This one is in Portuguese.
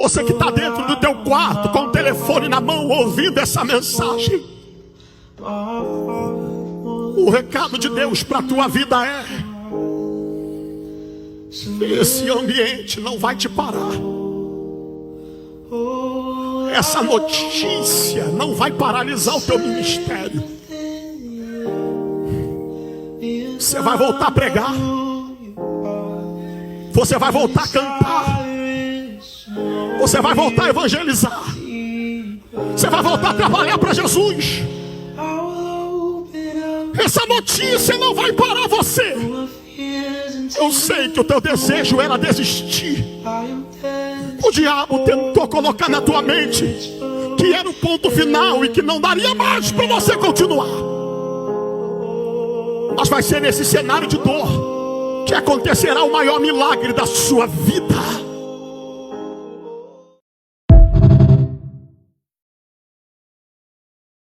Você que está dentro do teu quarto com o telefone na mão ouvindo essa mensagem, o recado de Deus para a tua vida é: esse ambiente não vai te parar. Essa notícia não vai paralisar o teu ministério. Você vai voltar a pregar. Você vai voltar a cantar. Você vai voltar a evangelizar. Você vai voltar a trabalhar para Jesus. Essa notícia não vai parar você. Eu sei que o teu desejo era desistir. O diabo tentou colocar na tua mente que era o ponto final e que não daria mais para você continuar. Mas vai ser nesse cenário de dor que acontecerá o maior milagre da sua vida.